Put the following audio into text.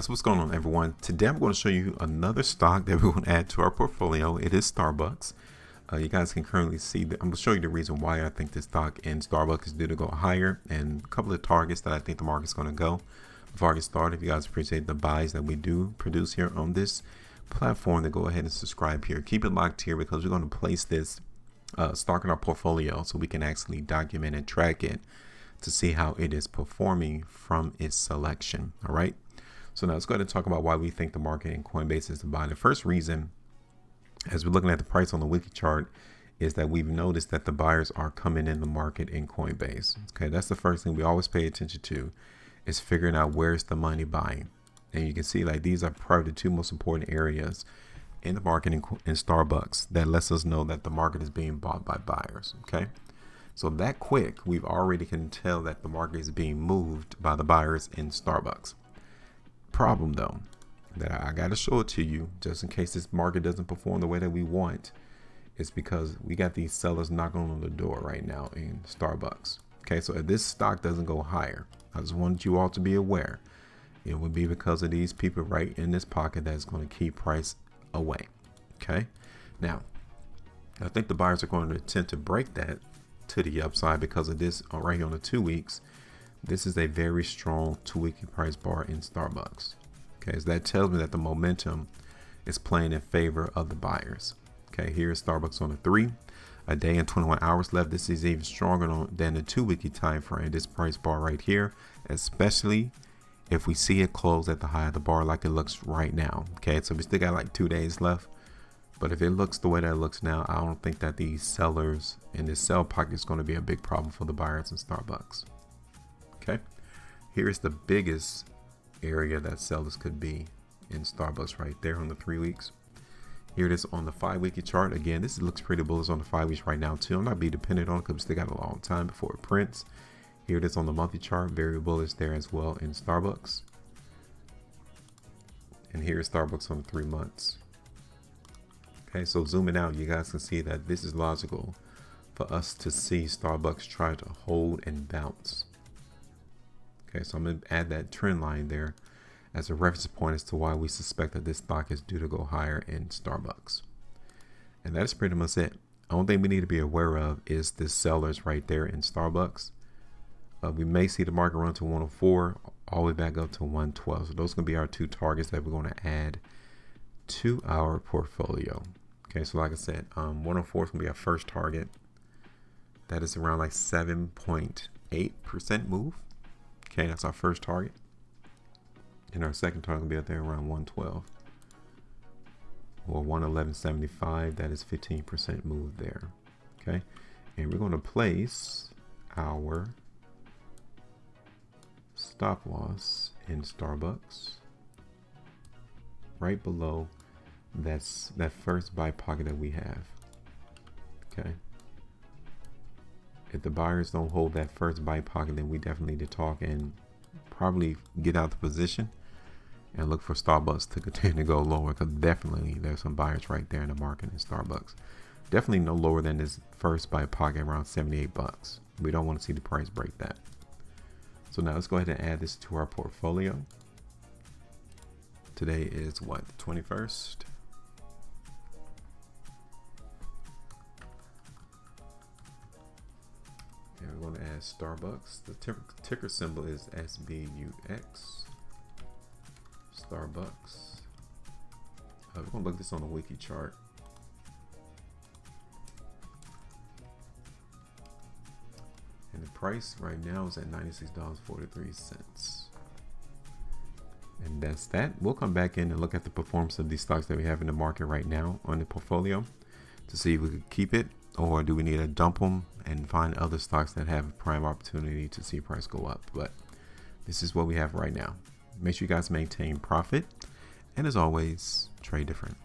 So what's going on, everyone? Today I'm going to show you another stock that we're going to add to our portfolio. It is Starbucks. You guys can currently see that I'm going to show you the reason why I think this stock in Starbucks is due to go higher and a couple of targets that I think the market's going to go. Before I get started, if you guys appreciate the buys that we do produce here on this platform, then go ahead and subscribe here. Keep it locked here because we're going to place this stock in our portfolio so we can actually document and track it to see how it is performing from its selection. All right. So now let's go ahead and talk about why we think the market in Coinbase is to buy. The first reason, as we're looking at the price on the weekly chart, is that we've noticed that the buyers are coming in the market in Coinbase. Okay, that's the first thing we always pay attention to, is figuring out where's the money buying. And you can see like these are probably the two most important areas in the market in Starbucks that lets us know that the market is being bought by buyers. Okay, so that quick, we've already can tell that the market is being moved by the buyers in Starbucks. Problem though, that I got to show it to you just in case this market doesn't perform the way that we want, is because we got these sellers knocking on the door right now in Starbucks. Okay, so if this stock doesn't go higher, I just wanted you all to be aware, it would be because of these people right in this pocket that's going to keep price away. Okay, now I think the buyers are going to attempt to break that to the upside because of this right here on the 2 weeks. This is a very strong 2-week price bar in Starbucks. Okay, so that tells me that the momentum is playing in favor of the buyers. Okay, here's Starbucks on the 3, a day and 21 hours left. This is even stronger than the 2-week time frame. This price bar right here, especially if we see it close at the high of the bar like it looks right now. Okay, so we still got like 2 days left. But if it looks the way that it looks now, I don't think that these sellers in this sell pocket is going to be a big problem for the buyers in Starbucks. Okay, here's the biggest area that sellers could be in Starbucks right there on the 3 weeks. Here it is on the 5-weekly chart. Again, this looks pretty bullish on the 5 weeks right now too. I'm not be dependent on it because we still got a long time before it prints. Here it is on the monthly chart, very bullish there as well in Starbucks. And here's Starbucks on the 3 months. Okay, so zooming out, you guys can see that this is logical for us to see Starbucks try to hold and bounce. Okay, so I'm going to add that trend line there as a reference point as to why we suspect that this stock is due to go higher in Starbucks. And that's pretty much it. The only thing we need to be aware of is the sellers right there in Starbucks. We may see the market run to 104 all the way back up to 112. So those are going to be our 2 targets that we're going to add to our portfolio. Okay, so like I said, 104 is going to be our first target. That is around like 7.8% move. Okay, that's our first target. And our second target will be up there around 112 or 111.75. That is 15% move there. Okay, and we're going to place our stop loss in Starbucks right below that first buy pocket that we have. Okay. If the buyers don't hold that first buy pocket, then we definitely need to talk and probably get out the position and look for Starbucks to continue to go lower, because definitely there's some buyers right there in the market in Starbucks. Definitely no lower than this first buy pocket around 78 bucks. We don't want to see the price break that. So now let's go ahead and add this to our portfolio. Today is what, the 21st? And we're going to add Starbucks. The ticker symbol is SBUX. Starbucks. We're going to look this on the weekly chart. And the price right now is at $96.43. And that's that. We'll come back in and look at the performance of these stocks that we have in the market right now on the portfolio to see if we could keep it, or do we need to dump them and find other stocks that have a prime opportunity to see price go up. But this is what we have right now. Make sure you guys maintain profit, and as always, trade different.